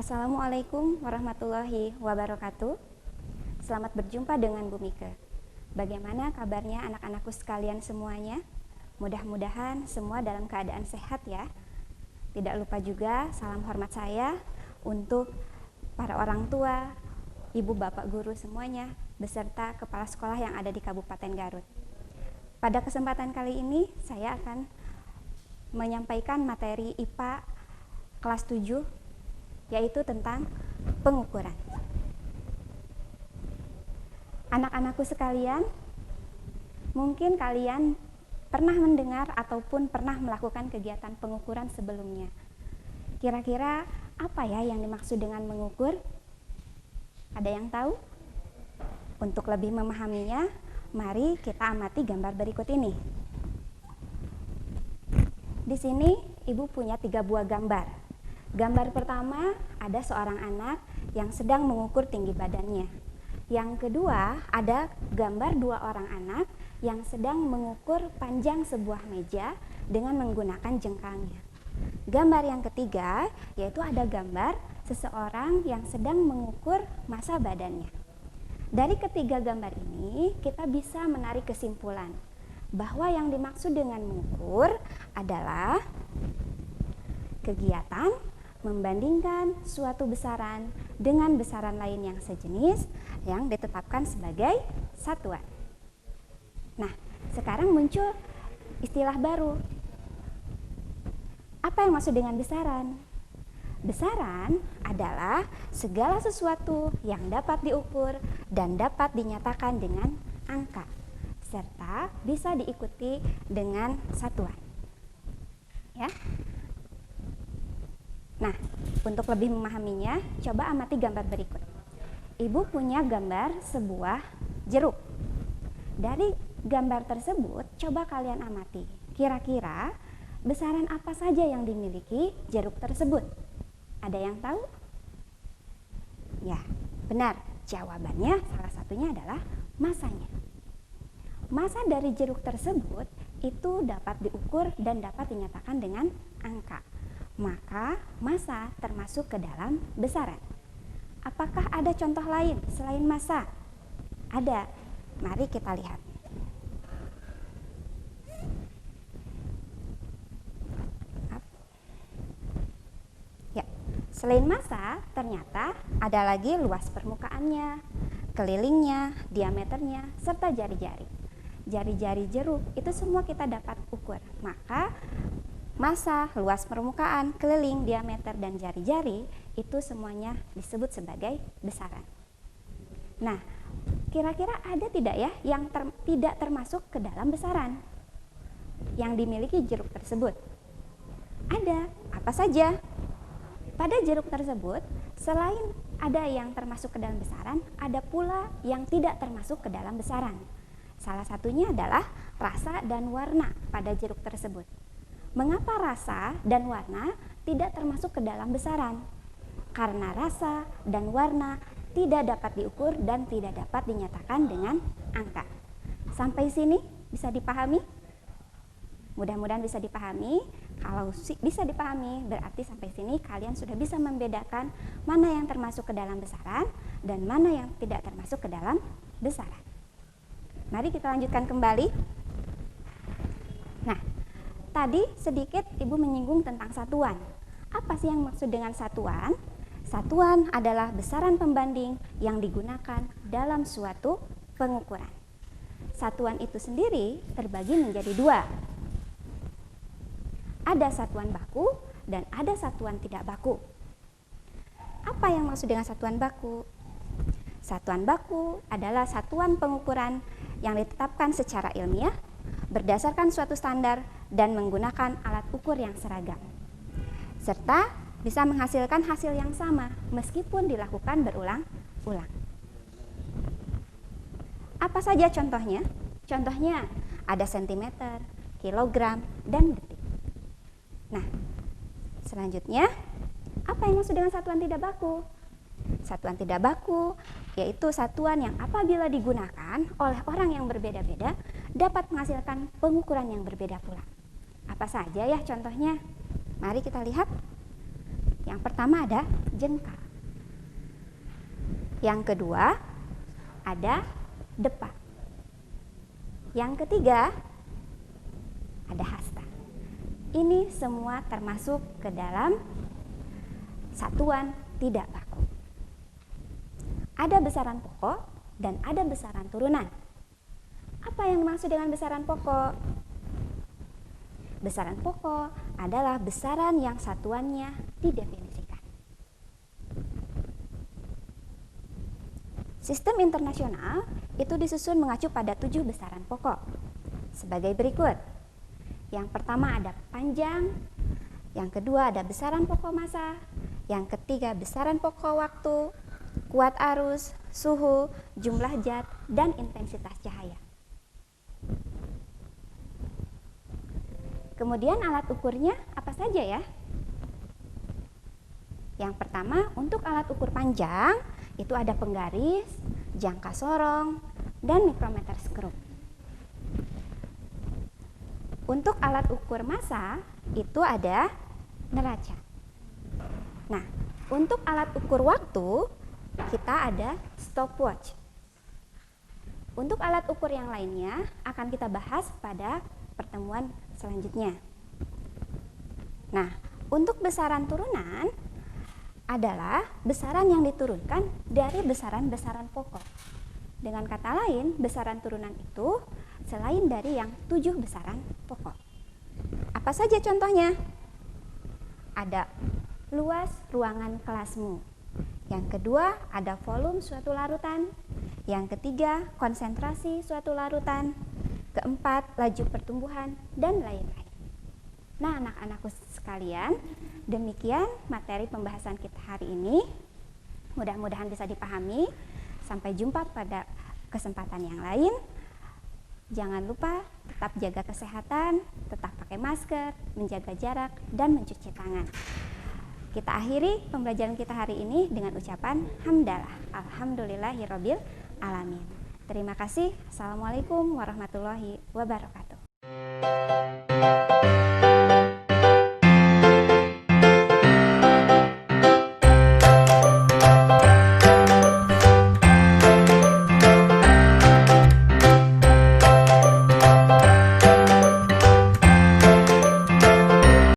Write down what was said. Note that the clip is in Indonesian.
Assalamualaikum warahmatullahi wabarakatuh. Selamat berjumpa dengan Bu Mika. Bagaimana kabarnya anak-anakku sekalian semuanya? Mudah-mudahan semua dalam keadaan sehat ya. Tidak lupa juga salam hormat saya untuk para orang tua, ibu bapak guru semuanya, beserta kepala sekolah yang ada di Kabupaten Garut. Pada kesempatan kali ini saya akan menyampaikan materi IPA kelas 7, yaitu tentang pengukuran. Anak-anakku sekalian, mungkin kalian pernah mendengar ataupun pernah melakukan kegiatan pengukuran sebelumnya. Kira-kira apa ya yang dimaksud dengan mengukur? Ada yang tahu? Untuk lebih memahaminya, mari kita amati gambar berikut ini. Di sini Ibu punya 3 buah gambar. Gambar pertama ada seorang anak yang sedang mengukur tinggi badannya. Yang kedua ada gambar 2 orang anak yang sedang mengukur panjang sebuah meja dengan menggunakan jengkalnya. Gambar yang ketiga yaitu ada gambar seseorang yang sedang mengukur massa badannya. Dari ketiga gambar ini kita bisa menarik kesimpulan bahwa yang dimaksud dengan mengukur adalah kegiatan membandingkan suatu besaran dengan besaran lain yang sejenis yang ditetapkan sebagai satuan. Nah, sekarang muncul istilah baru. Apa yang maksud dengan besaran? Besaran adalah segala sesuatu yang dapat diukur dan dapat dinyatakan dengan angka, serta bisa diikuti dengan satuan. Ya. Nah, untuk lebih memahaminya, coba amati gambar berikut. Ibu punya gambar sebuah jeruk. Dari gambar tersebut, coba kalian amati. Kira-kira besaran apa saja yang dimiliki jeruk tersebut? Ada yang tahu? Ya, benar. Jawabannya salah satunya adalah massanya. Massa dari jeruk tersebut itu dapat diukur dan dapat dinyatakan dengan angka. Maka massa termasuk ke dalam besaran. Apakah ada contoh lain selain massa? Ada. Mari kita lihat. Ya, selain massa ternyata ada lagi luas permukaannya, kelilingnya, diameternya, serta jari-jari. Jari-jari jeruk itu semua kita dapat ukur. Maka massa, luas permukaan, keliling, diameter, dan jari-jari itu semuanya disebut sebagai besaran. Nah, kira-kira ada tidak ya yang tidak termasuk ke dalam besaran yang dimiliki jeruk tersebut? Ada. Apa saja? Pada jeruk tersebut, selain ada yang termasuk ke dalam besaran, ada pula yang tidak termasuk ke dalam besaran. Salah satunya adalah rasa dan warna pada jeruk tersebut. Mengapa rasa dan warna tidak termasuk ke dalam besaran? Karena rasa dan warna tidak dapat diukur dan tidak dapat dinyatakan dengan angka. Sampai sini bisa dipahami? Mudah-mudahan bisa dipahami. Kalau bisa dipahami, berarti sampai sini kalian sudah bisa membedakan mana yang termasuk ke dalam besaran dan mana yang tidak termasuk ke dalam besaran. Mari kita lanjutkan kembali. Nah, tadi sedikit Ibu menyinggung tentang satuan. Apa sih yang maksud dengan satuan? Satuan adalah besaran pembanding yang digunakan dalam suatu pengukuran. Satuan itu sendiri terbagi menjadi 2. Ada satuan baku dan ada satuan tidak baku. Apa yang maksud dengan satuan baku? Satuan baku adalah satuan pengukuran yang ditetapkan secara ilmiah berdasarkan suatu standar dan menggunakan alat ukur yang seragam, serta bisa menghasilkan hasil yang sama meskipun dilakukan berulang-ulang. Apa saja contohnya? Contohnya ada sentimeter, kilogram, dan detik. Nah, Selanjutnya, apa yang maksud dengan satuan tidak baku? Satuan tidak baku yaitu satuan yang apabila digunakan oleh orang yang berbeda-beda dapat menghasilkan pengukuran yang berbeda pula. Apa saja ya contohnya? Mari kita lihat. Yang pertama ada jengkal. Yang kedua ada depa. Yang ketiga ada hasta. Ini semua termasuk ke dalam satuan tidak baku. Ada besaran pokok dan ada besaran turunan. Apa yang dimaksud dengan besaran pokok? Besaran pokok adalah besaran yang satuannya didefinisikan. Sistem internasional itu disusun mengacu pada 7 besaran pokok. Sebagai berikut. Yang pertama ada panjang, yang kedua ada besaran pokok massa, yang ketiga besaran pokok waktu, kuat arus, suhu, jumlah zat, dan intensitas cahaya. Kemudian alat ukurnya apa saja ya? Yang pertama, untuk alat ukur panjang itu ada penggaris, jangka sorong, dan mikrometer skrup. Untuk alat ukur massa itu ada neraca. Nah, untuk alat ukur waktu kita ada stopwatch. Untuk alat ukur yang lainnya akan kita bahas pada pertemuan selanjutnya. Nah, untuk besaran turunan adalah besaran yang diturunkan dari besaran-besaran pokok. Dengan kata lain, besaran turunan itu selain dari yang 7 besaran pokok. Apa saja contohnya? Ada luas ruangan kelasmu. Yang kedua, ada volume suatu larutan. Yang ketiga, konsentrasi suatu larutan. Keempat, laju pertumbuhan, dan lain-lain. Nah, anak-anakku sekalian, demikian materi pembahasan kita hari ini. Mudah-mudahan bisa dipahami. Sampai jumpa pada kesempatan yang lain. Jangan lupa tetap jaga kesehatan, tetap pakai masker, menjaga jarak, dan mencuci tangan. Kita akhiri pembelajaran kita hari ini dengan ucapan hamdalah. Alhamdulillahirabbil alamin. Terima kasih. Assalamualaikum warahmatullahi wabarakatuh.